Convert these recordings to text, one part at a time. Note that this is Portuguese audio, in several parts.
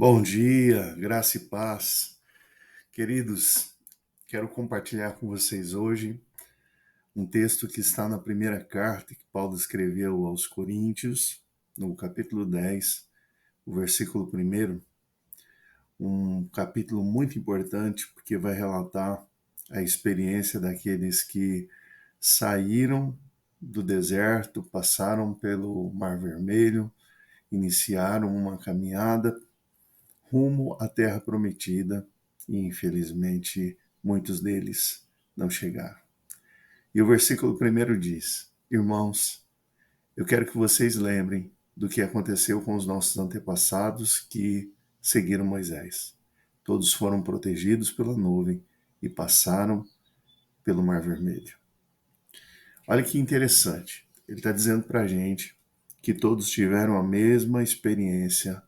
Bom dia, graça e paz. Queridos, quero compartilhar com vocês hoje um texto que está na primeira carta que Paulo escreveu aos Coríntios, no capítulo 10, o versículo 1, um capítulo muito importante porque vai relatar a experiência daqueles que saíram do deserto, passaram pelo Mar Vermelho, iniciaram uma caminhada rumo à Terra Prometida e, infelizmente, muitos deles não chegaram. E o versículo 1 diz: Irmãos, eu quero que vocês lembrem do que aconteceu com os nossos antepassados que seguiram Moisés. Todos foram protegidos pela nuvem e passaram pelo Mar Vermelho. Olha que interessante. Ele está dizendo para a gente que todos tiveram a mesma experiência,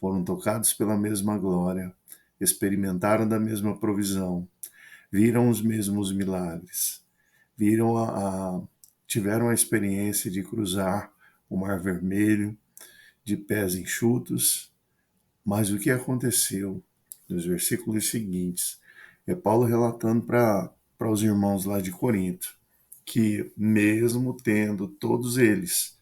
foram tocados pela mesma glória, experimentaram da mesma provisão, viram os mesmos milagres, tiveram a experiência de cruzar o Mar Vermelho de pés enxutos. Mas o que aconteceu nos versículos seguintes é Paulo relatando para os irmãos lá de Corinto que, mesmo tendo todos eles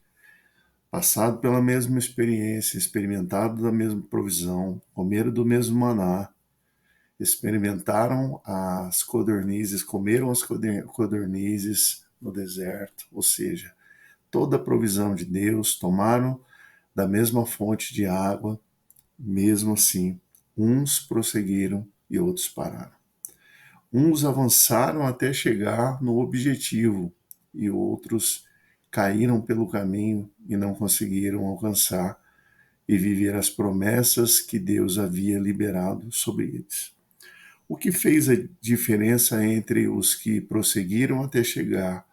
passado pela mesma experiência, experimentado da mesma provisão, comeram do mesmo maná, experimentaram as codornizes, comeram as codornizes no deserto, ou seja, toda a provisão de Deus, tomaram da mesma fonte de água, mesmo assim, uns prosseguiram e outros pararam. Uns avançaram até chegar no objetivo e outros caíram pelo caminho e não conseguiram alcançar e viver as promessas que Deus havia liberado sobre eles. O que fez a diferença entre os que prosseguiram até chegar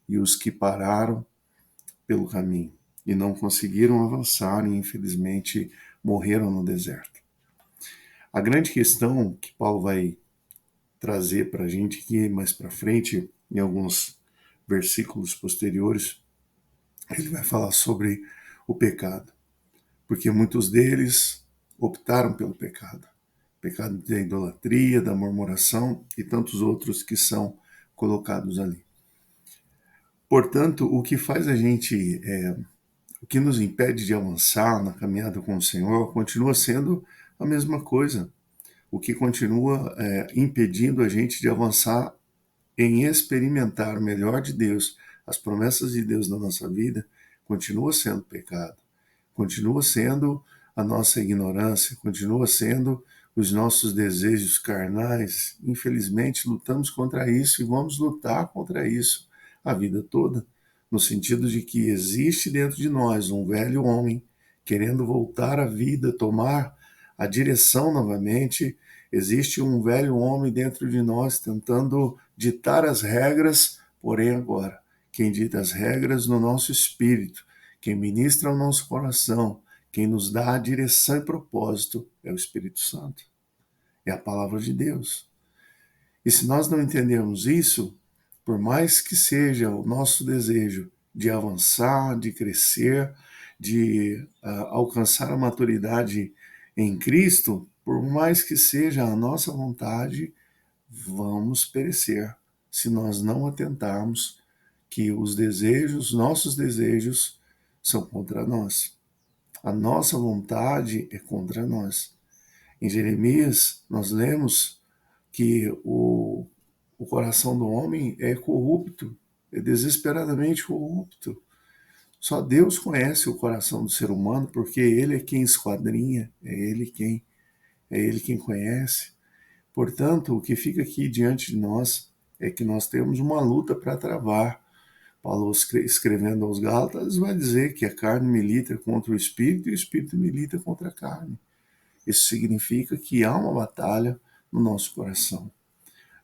e os que pararam pelo caminho e não conseguiram avançar e, infelizmente, morreram no deserto? A grande questão que Paulo vai trazer para a gente aqui mais para frente, em alguns versículos posteriores, ele vai falar sobre o pecado, porque muitos deles optaram pelo pecado. Pecado da idolatria, da murmuração e tantos outros que são colocados ali. Portanto, o que faz a gente, o que nos impede de avançar na caminhada com o Senhor, continua sendo a mesma coisa. O que continua impedindo a gente de avançar em experimentar o melhor de Deus, as promessas de Deus na nossa vida, continua sendo pecado, continua sendo a nossa ignorância, continua sendo os nossos desejos carnais. Infelizmente, lutamos contra isso e vamos lutar contra isso a vida toda, no sentido de que existe dentro de nós um velho homem querendo voltar à vida, tomar a direção novamente. Existe um velho homem dentro de nós tentando ditar as regras, porém agora, quem dita as regras no nosso espírito, quem ministra o nosso coração, quem nos dá a direção e propósito é o Espírito Santo, é a palavra de Deus. E se nós não entendermos isso, por mais que seja o nosso desejo de avançar, de crescer, de alcançar a maturidade em Cristo, por mais que seja a nossa vontade, vamos perecer se nós não atentarmos que os desejos, nossos desejos, são contra nós. A nossa vontade é contra nós. Em Jeremias, nós lemos que o coração do homem é corrupto, é desesperadamente corrupto. Só Deus conhece o coração do ser humano, porque Ele é quem esquadrinha, é Ele quem conhece. Portanto, o que fica aqui diante de nós é que nós temos uma luta para travar. Paulo, escrevendo aos Gálatas, vai dizer que a carne milita contra o espírito e o espírito milita contra a carne. Isso significa que há uma batalha no nosso coração.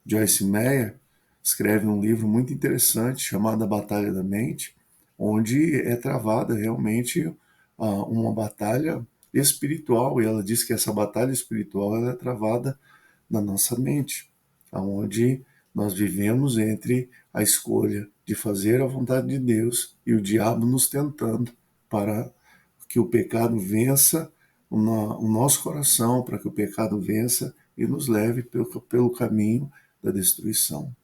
Joyce Meyer escreve um livro muito interessante chamado A Batalha da Mente, onde é travada realmente uma batalha espiritual, e ela diz que essa batalha espiritual ela é travada na nossa mente, onde nós vivemos entre a escolha de fazer a vontade de Deus e o diabo nos tentando para que o pecado vença o nosso coração para que o pecado vença e nos leve pelo caminho da destruição.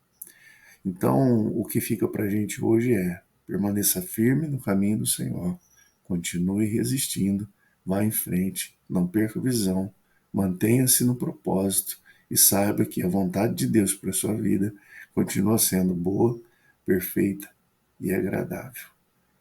Então, o que fica para a gente hoje é: permaneça firme no caminho do Senhor, continue resistindo, vá em frente, não perca a visão, mantenha-se no propósito e saiba que a vontade de Deus para a sua vida continua sendo boa, perfeita e agradável.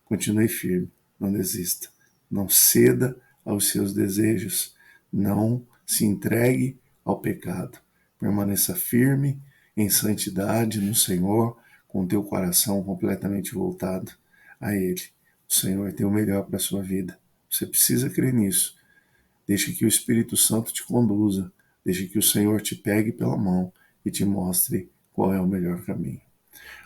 Continue firme, não desista, não ceda aos seus desejos, não se entregue ao pecado. Permaneça firme em santidade no Senhor, com o teu coração completamente voltado a Ele. O Senhor tem o melhor para a sua vida. Você precisa crer nisso. Deixe que o Espírito Santo te conduza. Deixe que o Senhor te pegue pela mão e te mostre qual é o melhor caminho.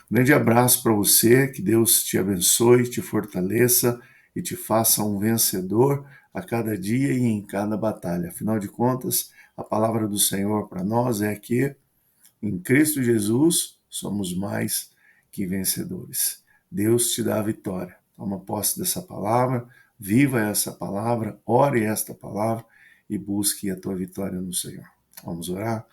Um grande abraço para você, que Deus te abençoe, te fortaleça e te faça um vencedor a cada dia e em cada batalha. Afinal de contas, a palavra do Senhor para nós é que em Cristo Jesus somos mais que vencedores. Deus te dá a vitória. Toma posse dessa palavra, viva essa palavra, ore esta palavra e busque a tua vitória no Senhor. Vamos orar?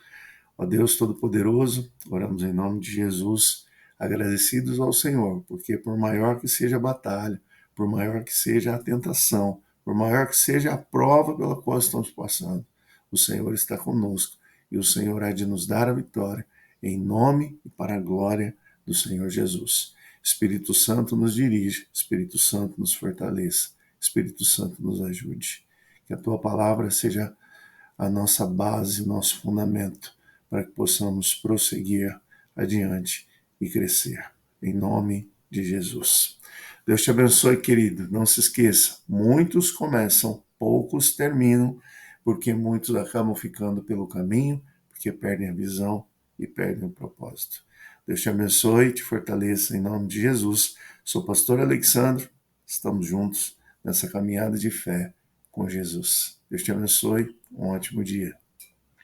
Ó Deus Todo-Poderoso, oramos em nome de Jesus, agradecidos ao Senhor, porque por maior que seja a batalha, por maior que seja a tentação, por maior que seja a prova pela qual estamos passando, o Senhor está conosco e o Senhor há de nos dar a vitória, em nome e para a glória do Senhor Jesus. Espírito Santo nos dirige, Espírito Santo nos fortaleça, Espírito Santo nos ajude. Que a tua palavra seja a nossa base, o nosso fundamento, para que possamos prosseguir adiante e crescer. Em nome de Jesus. Deus te abençoe, querido. Não se esqueça, muitos começam, poucos terminam, porque muitos acabam ficando pelo caminho, porque perdem a visão e perdem o propósito. Deus te abençoe e te fortaleça em nome de Jesus. Sou o pastor Alexandre, estamos juntos nessa caminhada de fé com Jesus. Deus te abençoe, um ótimo dia.